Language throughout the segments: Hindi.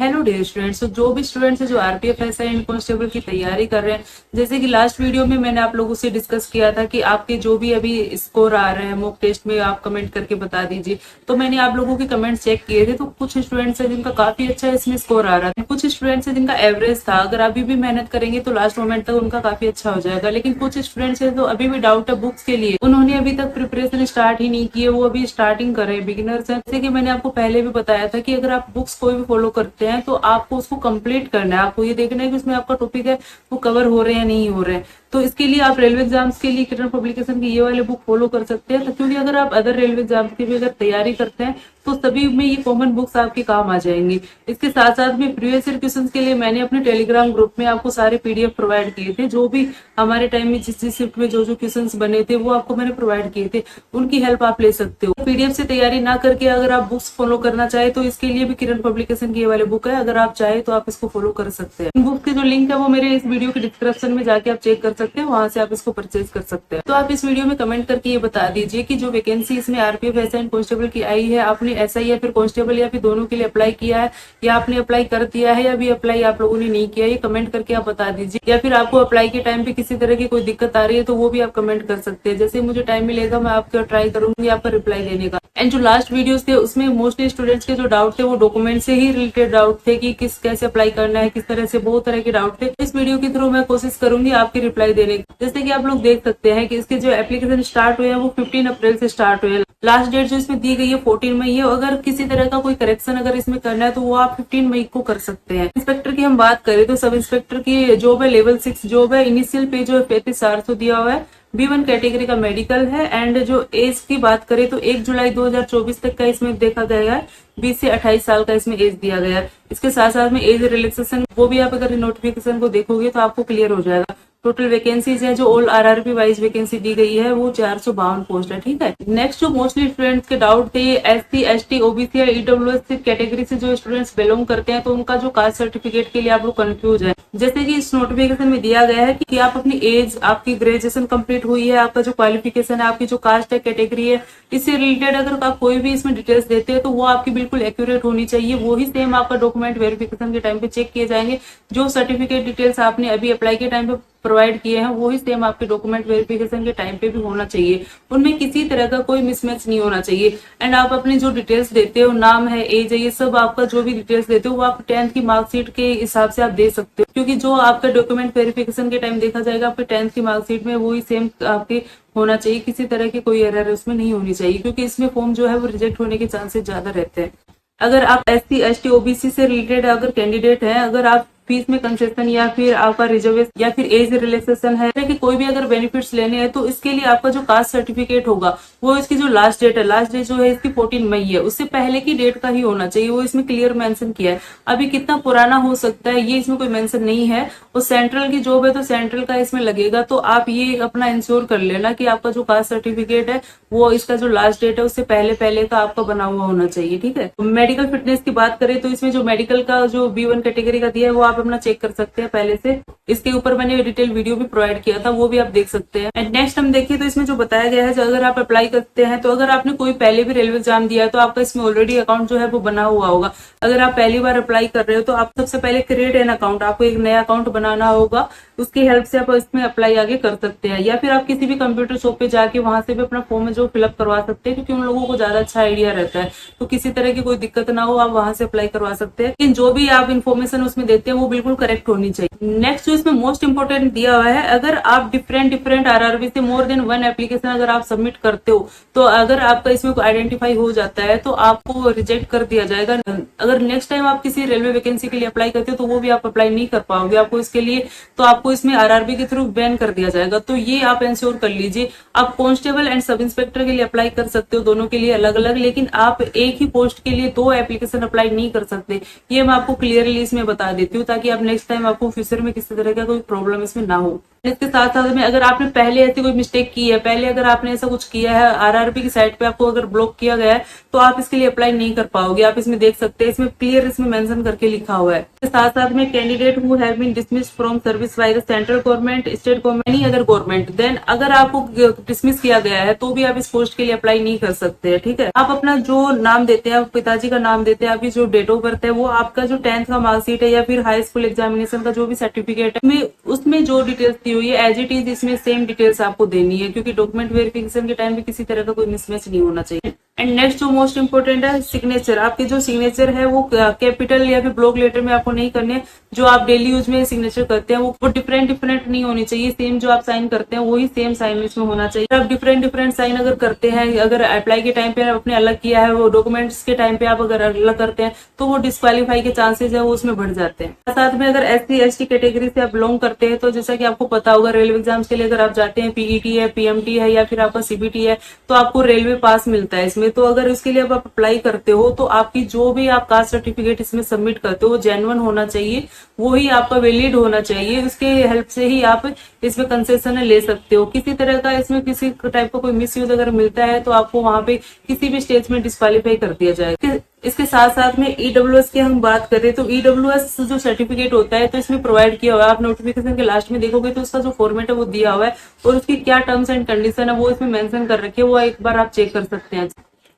Hello dear students. तो जो भी स्टूडेंट्स है जो आरपीएफ एसआई एंड कांस्टेबल की तैयारी कर रहे हैं, जैसे कि लास्ट वीडियो में मैंने आप लोगों से डिस्कस किया था कि आपके जो भी अभी स्कोर आ रहे हैं मॉक टेस्ट में आप कमेंट करके बता दीजिए। तो मैंने आप लोगों के कमेंट चेक किए थे, तो कुछ स्टूडेंट्स है जिनका काफी अच्छा इसमें स्कोर आ रहा था, कुछ स्टूडेंट्स है जिनका एवरेज था। अगर अभी भी मेहनत करेंगे तो लास्ट मोमेंट तक उनका काफी अच्छा हो जाएगा। लेकिन कुछ स्टूडेंट्स है तो अभी भी डाउट है बुक्स के लिए, उन्होंने अभी तक प्रिपरेशन स्टार्ट ही नहीं की है, वो अभी स्टार्टिंग कर रहे हैं, बिगिनर्स हैं। जैसे कि मैंने आपको पहले भी बताया था कि अगर आप बुक्स कोई भी फॉलो करते हैं तो आपको उसको कंप्लीट करना है। आपको ये देखना है कि उसमें आपका टॉपिक है वो कवर हो रहे हैं या नहीं हो रहे हैं। तो इसके लिए आप रेलवे एग्जाम्स के लिए किरण पब्लिकेशन की ये वाले बुक फॉलो कर सकते हैं। तो क्योंकि अगर आप अदर रेलवे एग्जाम्स की भी अगर तैयारी करते हैं तो सभी में ये कॉमन बुक्स आपके काम आ जाएंगी। इसके साथ साथ में प्रीवियस ईयर क्वेश्चन के लिए मैंने अपने टेलीग्राम ग्रुप में आपको सारे पीडीएफ प्रोवाइड किए थे। जो भी हमारे टाइम में जिस जिस शिफ्ट में जो जो क्वेश्चन बने थे वो आपको मैंने प्रोवाइड किए थे, उनकी हेल्प आप ले सकते हो। पीडीएफ से तैयारी ना करके अगर आप बुक्स फॉलो करना चाहे तो इसके लिए भी किरण पब्लिकेशन की ये वाले बुक है, अगर आप चाहे तो आप इसको फॉलो कर सकते हैं। बुक की जो लिंक है वो मेरे इस वीडियो के डिस्क्रिप्शन में जाके आप चेक कर सकते हैं, वहां से आप इसको परचेज कर सकते हैं। तो आप इस वीडियो में कमेंट करके ये बता दीजिए कि जो वैकेंसी इसमें आरपीएफ एसआई एंड कांस्टेबल की आई है, आपने एसआई या फिर कांस्टेबल या फिर दोनों के लिए अप्लाई किया है, या आपने अप्लाई कर दिया है, या भी अप्लाई आप लोगों ने नहीं किया, ये कमेंट करके आप बता दीजिए। या फिर आपको अप्लाई के टाइम पे किसी तरह की कोई दिक्कत आ रही है तो वो भी आप कमेंट कर सकते हैं। जैसे मुझे टाइम मिलेगा मैं आपका ट्राई करूंगी आपका रिप्लाई देने का। एंड जो लास्ट वीडियोस थे उसमें मोस्टली स्टूडेंट्स के जो डाउट थे वो डॉक्यूमेंट से ही रिलेटेड डाउट थे कि किस कैसे अप्लाई करना है, किस तरह से, बहुत तरह के डाउट थे। इस वीडियो के थ्रू मैं कोशिश करूंगी आपकी रिप्लाई देने की। जैसे कि आप लोग देख सकते हैं कि इसके जो एप्लीकेशन स्टार्ट हुए हैं वो 15 अप्रैल से स्टार्ट हुए हैं। लास्ट डेट जो इसमें दी गई है 14 मई है। अगर किसी तरह का कोई करेक्शन अगर इसमें करना है तो वो आप 15 मई को कर सकते हैं। इंस्पेक्टर की हम बात करें तो सब इंस्पेक्टर की जॉब है, लेवल 6 जॉब है। इनिशियल पे जो है 35,400 दिया हुआ है। B1 कैटेगरी का मेडिकल है। एंड जो एज की बात करें तो 1 जुलाई 2024 तक का इसमें देखा गया है। 20 से 28 साल का इसमें एज दिया गया है। इसके साथ साथ में एज रिलैक्सेशन वो भी आप अगर नोटिफिकेशन को देखोगे तो आपको क्लियर हो जाएगा। टोटल वैकेंसीज है जो ऑल आरआरबी वाइज वैकेंसी दी गई है वो 452 पोस्ट है। ठीक है। नेक्स्ट जो मोस्टली स्टूडेंट्स के डाउट थे एससी एसटी ओबीसी या ईडब्ल्यूएस कैटेगरी से जो स्टूडेंट्स बिलोंग करते हैं तो उनका जो कास्ट सर्टिफिकेट के लिए आप लोग कंफ्यूज है। जैसे कि इस नोटिफिकेशन में दिया गया है कि आप अपनी एज, आपकी ग्रेजुएशन कंप्लीट हुई है, आपका जो क्वालिफिकेशन है, आपकी जो कास्ट है, कैटेगरी है, इससे रिलेटेड अगर आप कोई भी इसमें डिटेल्स देते हैं तो वो आपकी बिल्कुल एक्यूरेट होनी चाहिए। वो ही सेम आपका डॉक्यूमेंट वेरिफिकेशन के टाइम पे चेक किए जाएंगे। जो सर्टिफिकेट डिटेल्स आपने अभी अप्लाई के टाइम पे प्रोवाइड किए हैं वही सेम आपके डॉक्यूमेंट वेरिफिकेशन के टाइम पे भी होना चाहिए। उनमें किसी तरह का कोई मिसमैच नहीं होना चाहिए। एंड आप अपनी जो डिटेल्स देते हो, नाम है, एज है, ये सब आपका जो भी डिटेल्स देते हो वो आप 10th की मार्कशीट के हिसाब से आप दे सकते हो, क्योंकि जो आपका डॉक्यूमेंट वेरिफिकेशन के टाइम देखा जाएगा आपके 10th की मार्कशीट में वही सेम आपके होना चाहिए। किसी तरह की कोई एरर उसमें नहीं होनी चाहिए, क्योंकि इसमें फॉर्म जो है वो रिजेक्ट होने के चांसेस ज्यादा रहते हैं। अगर आप एससी एसटी ओबीसी से रिलेटेड अगर कैंडिडेट हैं, अगर आप फीस में कंसेशन या फिर आपका रिजर्वेशन या फिर एज रिलैक्सेशन है कि कोई भी अगर बेनिफिट्स लेने हैं तो इसके लिए आपका जो कास्ट सर्टिफिकेट होगा वो इसकी जो लास्ट डेट है, लास्ट डेट जो है इसकी 14 मई है, उससे पहले की डेट का ही होना चाहिए। वो इसमें क्लियर मेंशन किया है। अभी कितना पुराना हो सकता है ये इसमें कोई मेंशन नहीं है। और सेंट्रल की जॉब है तो सेंट्रल का इसमें लगेगा, तो आप ये अपना इंश्योर कर लेना कि आपका जो कास्ट सर्टिफिकेट है वो इसका जो लास्ट डेट है उससे पहले पहले का आपका बना हुआ होना चाहिए। ठीक है। मेडिकल फिटनेस की बात करें तो इसमें जो मेडिकल का जो B1 कैटेगरी का दिया है वो आप अपना चेक कर सकते हैं पहले से। इसके ऊपर मैंने डिटेल वीडियो भी प्रोवाइड किया था, वो भी आप देख सकते हैं। एंड नेक्स्ट हम देखिए तो इसमें जो बताया गया है जो अगर आप अप्लाई करते हैं तो अगर आपने कोई पहले भी रेलवे एग्जाम दिया है तो आपका इसमें ऑलरेडी अकाउंट जो है वो बना हुआ होगा। अगर आप पहली बार अप्लाई कर रहे हो तो आप सबसे पहले क्रिएट एन अकाउंट, आपको एक नया अकाउंट बनाना होगा। उसकी हेल्प से आप इसमें अप्लाई आगे कर सकते हैं, या फिर आप किसी भी कंप्यूटर शॉप पे जाके वहां से भी अपना फॉर्म जो फिलअप करवा सकते हैं, क्योंकि उन लोगों को ज्यादा अच्छा आइडिया रहता है। तो किसी तरह की कोई दिक्कत ना हो आप वहां से अप्लाई करवा सकते हैं। लेकिन जो भी आप इन्फॉर्मेशन उसमें देते हैं वो बिल्कुल करेक्ट होनी चाहिए। नेक्स्ट जो इसमें मोस्ट इंपोर्टेंट दिया हुआ है, अगर आप डिफरेंट आरआरबी से मोर देन 1 एप्लीकेशन अगर आप सबमिट करते हो तो अगर आपका इसमें आइडेंटिफाई हो जाता है तो आपको रिजेक्ट कर दिया जाएगा। अगर नेक्स्ट टाइम आप किसी रेलवे वैकेंसी के लिए अप्लाई करते हो तो वो भी आप अप्लाई नहीं कर पाओगे। आपको इसके लिए तो आपको इसमें आरआरबी के थ्रू बैन कर दिया जाएगा। तो ये आप इंश्योर कर लीजिए। आप कांस्टेबल एंड सब इंस्पेक्टर के लिए अप्लाई कर सकते हो, दोनों के लिए अलग अलग, लेकिन आप एक ही पोस्ट के लिए 2 एप्लीकेशन अप्लाई नहीं कर सकते। ये मैं आपको क्लियरली इसमें बता देती हूँ ताकि आप नेक्स्ट टाइम आपको फ्यूचर में किसी तरह का कोई प्रॉब्लम इसमें ना हो। इसके साथ साथ में अगर आपने पहले ऐसी कोई मिस्टेक की है, पहले अगर आपने ऐसा कुछ किया है आरआरबी की साइट पे आपको अगर ब्लॉक किया गया है, तो आप इसके लिए अप्लाई नहीं कर पाओगे। आप इसमें देख सकते हैं, इसमें क्लियर इसमें मेंशन करके लिखा हुआ है। इसके साथ साथ में candidate who have been dismissed from service by the central government, state government, any other government, then अगर आपको डिसमिस किया गया है तो भी आप इस पोस्ट के लिए अप्लाई नहीं कर सकते हैं। ठीक है, आप अपना जो नाम देते हैं, आप पिताजी का नाम देते हैं, आपकी जो डेट ऑफ बर्थ है, वो आपका जो 10th का मार्कशीट है या फिर हाई स्कूल एग्जामिनेशन का जो भी सर्टिफिकेट है, उसमें जो डिटेल्स दी हुई है एज इट इज इसमें सेम डिटेल्स आपको देनी है, क्योंकि डॉक्यूमेंट वेरिफिकेशन के टाइम पे किसी तरह का कोई मिसमैच नहीं होना चाहिए। एंड नेक्स्ट जो मोस्ट इंपोर्टेंट है सिग्नेचर। आपके जो सिग्नेचर है वो कैपिटल या फिर ब्लॉक लेटर में आपको नहीं करने। जो आप डेली यूज में सिग्नेचर करते हैं वो डिफरेंट नहीं होनी चाहिए। सेम जो आप साइन करते हैं वही सेम साइन इसमें होना चाहिए। आप डिफरेंट साइन अगर करते हैं, अगर अप्लाई के टाइम पे आपने अलग किया है, वो डॉक्यूमेंट्स के टाइम पे आप अगर अलग करते हैं तो वो डिस्क्वालीफाई के चांसेस है वो उसमें बढ़ जाते हैं। साथ में अगर SC/ST कैटेगरी से आप बिलोंग करते हैं तो जैसा कि आपको पता होगा, रेलवे एग्जाम्स के लिए अगर आप जाते हैं, PET है, PMT है या फिर आपका CBT है, तो आपको रेलवे पास मिलता है इसमें। तो अगर इसके लिए आप अप्लाई करते हो तो आपकी जो भी आप कास्ट सर्टिफिकेट इसमें सबमिट करते हो वो जेन्युइन होना चाहिए, वो ही आपका वैलिड होना चाहिए। उसके हेल्प से ही आप इसमें कंसेशन ले सकते हो। किसी तरह का इसमें किसी टाइप का कोई मिसयूज अगर मिलता है तो आपको वहां पे किसी भी स्टेज में डिस्क्वालीफाई कर दिया जाएगा। इसके साथ साथ में EWS की हम बात करें तो EWS जो सर्टिफिकेट होता है तो इसमें प्रोवाइड किया हुआ है। आप नोटिफिकेशन के लास्ट में देखोगे तो उसका जो फॉर्मेट है वो दिया हुआ है और उसकी क्या टर्म्स एंड कंडीशन है वो इसमें मेंशन कर रखी है, वो एक बार आप चेक कर सकते हैं।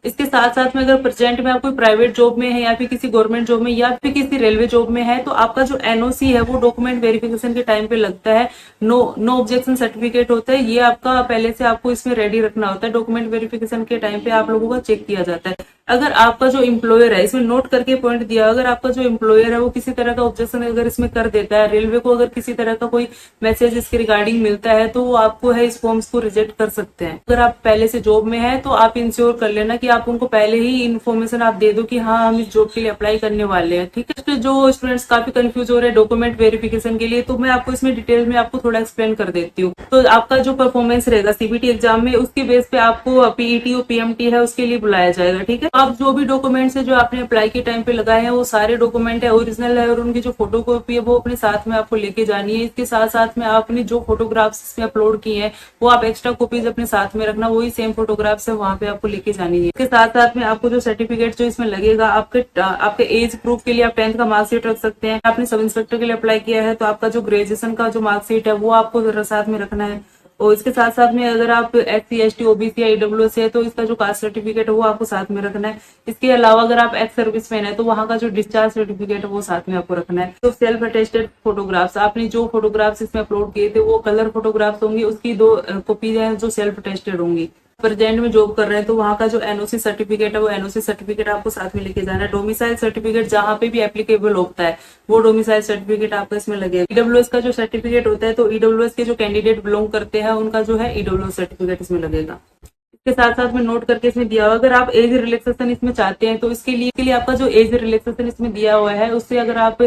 इसके साथ साथ में अगर प्रेजेंट में आप कोई प्राइवेट जॉब में है या फिर किसी गवर्नमेंट जॉब में या फिर किसी रेलवे जॉब में है तो आपका जो NOC है वो डॉक्यूमेंट वेरिफिकेशन के टाइम पे लगता है। नो ऑब्जेक्शन सर्टिफिकेट होता है, ये आपका पहले से आपको इसमें रेडी रखना होता है। डॉक्यूमेंट वेरिफिकेशन के टाइम पे आप लोगों का चेक किया जाता है। अगर आपका जो एम्प्लॉयर है, इसमें नोट करके पॉइंट दिया, अगर आपका जो एम्प्लॉयर है वो किसी तरह का ऑब्जेक्शन अगर इसमें कर देता है, रेलवे को अगर किसी तरह का कोई मैसेज इसके रिगार्डिंग मिलता है तो वो आपको है इस फॉर्म्स को रिजेक्ट कर सकते हैं। अगर आप पहले से जॉब में है तो आप इंश्योर कर लेना कि आप उनको पहले ही इन्फॉर्मेशन आप दे दो कि हाँ हम इस जॉब के लिए अप्लाई करने वाले हैं। ठीक है, तो जो स्टूडेंट्स काफी कंफ्यूज हो रहे हैं डॉक्यूमेंट वेरिफिकेशन के लिए, तो मैं आपको इसमें डिटेल में आपको थोड़ा एक्सप्लेन कर देती हूँ। तो आपका जो परफॉर्मेंस रहेगा CBT एग्जाम में, उसके बेस पे आपको PET और PMT है उसके लिए बुलाया जाएगा। ठीक है, आप जो भी डॉक्यूमेंट्स है जो आपने अप्लाई के टाइम पे लगाए हैं वो सारे डॉक्यूमेंट है ओरिजिनल है और उनकी जो फोटोकॉपी है वो अपने साथ में आपको लेके जानी है। इसके साथ साथ में आपने जो फोटोग्राफ्स इसमें अपलोड किए हैं वो आप एक्स्ट्रा कॉपीज अपने साथ में रखना, वही सेम फोटोग्राफ्स है वहां पे आपको लेके जानी है। इसके साथ साथ में आपको जो सर्टिफिकेट जो इसमें लगेगा, आपके एज प्रूफ के लिए आप 10th का मार्कशीट रख सकते हैं। आपने सब इंस्पेक्टर के लिए अप्लाई किया है तो आपका जो ग्रेजुएशन का जो मार्कशीट है वो आपको साथ में रखना है। और इसके साथ साथ में अगर आप SC/ST OBC या EWS है तो इसका जो कास्ट सर्टिफिकेट है वो आपको साथ में रखना है। इसके अलावा अगर आप एक्स सर्विस मैन है तो वहां का जो डिस्चार्ज सर्टिफिकेट है वो साथ में आपको रखना है। तो सेल्फ अटेस्टेड फोटोग्राफ्स, आपने जो फोटोग्राफ्स इसमें अपलोड किए थे वो कलर फोटोग्राफ्स होंगी, उसकी 2 कॉपीज हैं जो सेल्फ अटेस्टेड होंगी। प्रेजेंट में जॉब कर रहे हैं तो वहां का जो NOC सर्टिफिकेट है वो NOC सर्टिफिकेट आपको साथ में लेके जाना है। डोमिसाइल सर्टिफिकेट जहां पे भी एप्लीकेबल होता है वो डोमिसाइल सर्टिफिकेट आपका इसमें लगेगा। EWS का जो सर्टिफिकेट होता है तो EWS के जो कैंडिडेट बिलोंग करते हैं उनका जो है EWS सर्टिफिकेट इसमें लगेगा। इसके साथ साथ में नोट करके इसमें दिया हुआ, अगर आप एज रिलैक्सेशन इसमें चाहते हैं तो इसके लिए आपका जो एज रिलैक्सेशन इसमें दिया हुआ है उससे अगर आप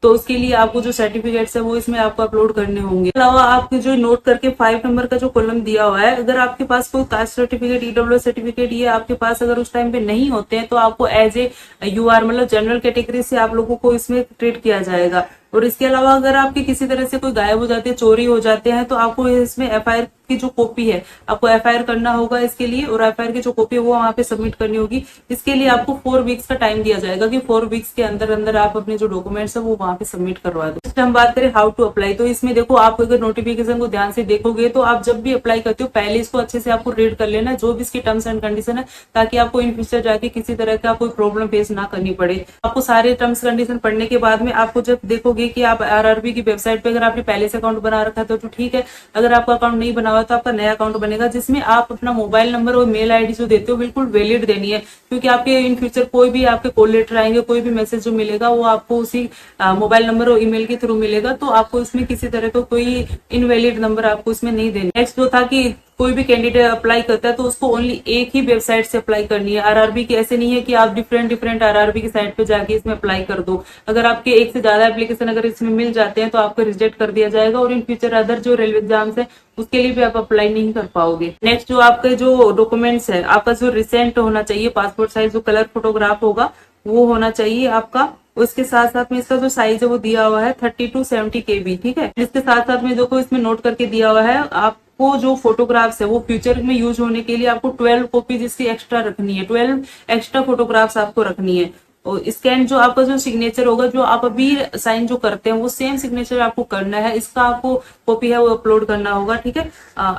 तो उसके लिए आपको जो सर्टिफिकेट्स है वो इसमें आपको अपलोड करने होंगे। अलावा आपके जो नोट करके 5 नंबर का जो कॉलम दिया हुआ है, अगर आपके पास कोई कास्ट सर्टिफिकेट EWS सर्टिफिकेट ये आपके पास अगर उस टाइम पे नहीं होते हैं तो आपको एज ए UR मतलब जनरल कैटेगरी से आप लोगों को इसमें ट्रीट किया जाएगा। और इसके अलावा अगर आपके किसी तरह से कोई गायब हो जाते हैं, चोरी हो जाते हैं तो आपको इसमें FIR की जो कॉपी है आपको FIR करना होगा इसके लिए, और FIR की जो कॉपी है वो वहां पे सबमिट करनी होगी। इसके लिए आपको 4 वीक्स का टाइम दिया जाएगा कि 4 वीक्स के अंदर अंदर आप अपने जो डॉक्यूमेंट्स है वो वहां पे सबमिट करवा दो। हम बात करें हाउ टू अप्लाई, तो इसमें देखो आप अगर नोटिफिकेशन को ध्यान से देखोगे तो आप जब भी अप्लाई करते हो पहले इसको अच्छे से आपको रीड कर लेना जो भी इसकी टर्म्स एंड कंडीशन है, ताकि आपको इन फ्यूचर जाके किसी तरह का कोई प्रॉब्लम फेस ना करनी पड़े। आपको सारे टर्म्स कंडीशन पढ़ने के बाद में आपको जब देखोगे कि आप RRB की वेबसाइट पे अगर आपने पहले से अकाउंट बना रखा है तो ठीक है, अगर आपका अकाउंट नहीं बना हुआ तो आपका नया अकाउंट बनेगा जिसमें आप अपना मोबाइल नंबर और मेल ID जो देते हो बिल्कुल वैलिड देनी है, क्योंकि आपके इन फ्यूचर कोई भी आपके कॉल लेटर आएंगे, कोई भी मैसेज जो मिलेगा वो आपको उसी मोबाइल नंबर और ईमेल के थ्रू मिलेगा, तो आपको इसमें किसी तरह का कोई इनवैलिड नंबर आपको इसमें नहीं देना। नेक्स्ट जो था कि कोई भी कैंडिडेट अप्लाई करता है तो उसको ओनली एक ही वेबसाइट से अप्लाई करनी है। RRB की ऐसे नहीं है कि आप डिफरेंट RRB की साइट पे जाके इसमें अप्लाई कर दो। अगर आपके एक से ज्यादा एप्लीकेशन अगर इसमें मिल जाते हैं तो आपको रिजेक्ट कर दिया जाएगा और इन फ्यूचर अदर जो रेलवे एग्जाम्स है उसके लिए भी आप अप्लाई नहीं कर पाओगे। नेक्स्ट जो आपके जो डॉक्यूमेंट्स है आपका जो रिसेंट होना चाहिए, पासपोर्ट साइज जो कलर फोटोग्राफ होगा वो होना चाहिए आपका। उसके साथ साथ में इसका जो साइज है वो दिया हुआ है 30 to 70 KB, ठीक है। इसके साथ साथ में देखो इसमें नोट करके दिया हुआ है आपको जो फोटोग्राफ्स है वो फ्यूचर में यूज होने के लिए आपको 12 कॉपीज इसकी एक्स्ट्रा रखनी है, 12 एक्स्ट्रा फोटोग्राफ्स आपको रखनी है। और स्कैन जो आपका जो सिग्नेचर होगा, जो आप अभी साइन जो करते हैं वो सेम सिग्नेचर आपको करना है, इसका आपको कॉपी है वो अपलोड करना होगा, ठीक है।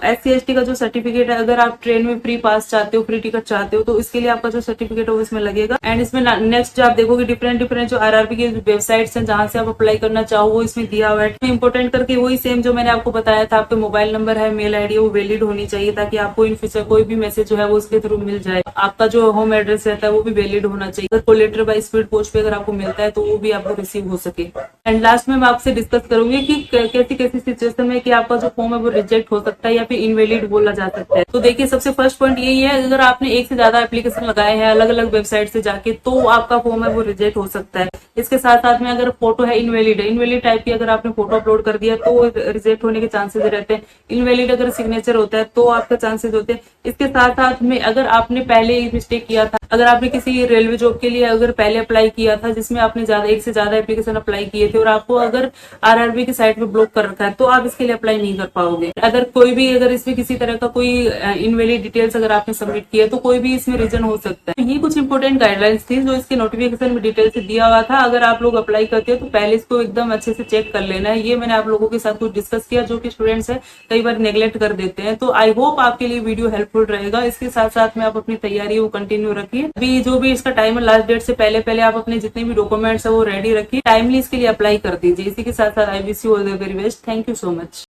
SC/ST का जो सर्टिफिकेट है, अगर आप ट्रेन में फ्री पास चाहते हो, फ्री टिकट चाहते हो, तो इसके लिए आपका जो सर्टिफिकेट है वो इसमें लगेगा। एंड इसमें नेक्स्ट जो आप देखोगे डिफरेंट डिफरेंट जो RRB की वेबसाइट्स हैं जहां से आप अप्लाई करना चाहो वो इसमें दिया हुआ है। इंपोर्टेंट करके वही सेम जो मैंने आपको बताया था, आपके मोबाइल नंबर है, मेल आईडी वो वैलिड होनी चाहिए, ताकि आपको इन फ्यूचर कोई भी मैसेज जो है वो उसके थ्रू मिल जाए। आपका जो होम एड्रेस रहता है वो भी वैलिड होना चाहिए। अगर कोलेटर बाय स्पीड पोस्ट पे अगर आपको मिलता है तो वो भी आपको रिसीव हो सके। एंड लास्ट में मैं आपसे डिस्कस करूंगी कि कैसी कैसी सिचुएशन में कि आपका जो फॉर्म है वो रिजेक्ट हो सकता है या फिर इनवैलिड बोला जा सकता है। तो देखिए सबसे फर्स्ट पॉइंट यही है, अगर आपने एक से ज्यादा एप्लीकेशन लगाए हैं अलग अलग वेबसाइट से जाके, तो आपका फॉर्म है वो रिजेक्ट हो सकता है। इसके साथ साथ में अगर फोटो है इनवैलिड है, इनवैलिड टाइप की अगर आपने फोटो अपलोड कर दिया तो रिजेक्ट होने के चांसेस रहते हैं। इनवैलिड अगर सिग्नेचर होता है तो आपका चांसेस होते हैं। इसके साथ साथ में अगर आपने पहले मिस्टेक किया था, अगर आपने किसी रेलवे जॉब के लिए अगर पहले अप्लाई किया था जिसमें आपने एक से ज्यादा एप्लीकेशन अप्लाई किए थे और आपको अगर RRB की साइट पे ब्लॉक कर रखा है, तो आप इसके लिए अप्लाई नहीं कर पाओगे। अगर कोई भी अगर इसमें किसी तरह का कोई इनवैलिड डिटेल्स अगर आपने सबमिट किया तो कोई भी इसमें रीजन हो सकता है। ये कुछ इंपोर्टेंट गाइडलाइंस थी जो इसके नोटिफिकेशन में डिटेल से दिया हुआ था। अगर आप लोग अप्लाई करते हो तो पहले इसको एकदम अच्छे से चेक कर लेना है। ये मैंने आप लोगों के साथ कुछ डिस्कस किया जो कि स्टूडेंट्स है कई बार नेग्लेक्ट कर देते हैं। तो आई होप आपके लिए वीडियो हेल्पफुल रहेगा। इसके साथ साथ में आप अपनी तैयारी वो कंटिन्यू रखिए। अभी जो भी इसका टाइम है लास्ट डेट से पहले पहले आप अपने जितने भी डॉक्यूमेंट्स है वो रेडी रखिए, टाइमली इसके लिए अप्लाई कर दीजिए। इसी के साथ साथ I wish you all the very best. Thank you so much.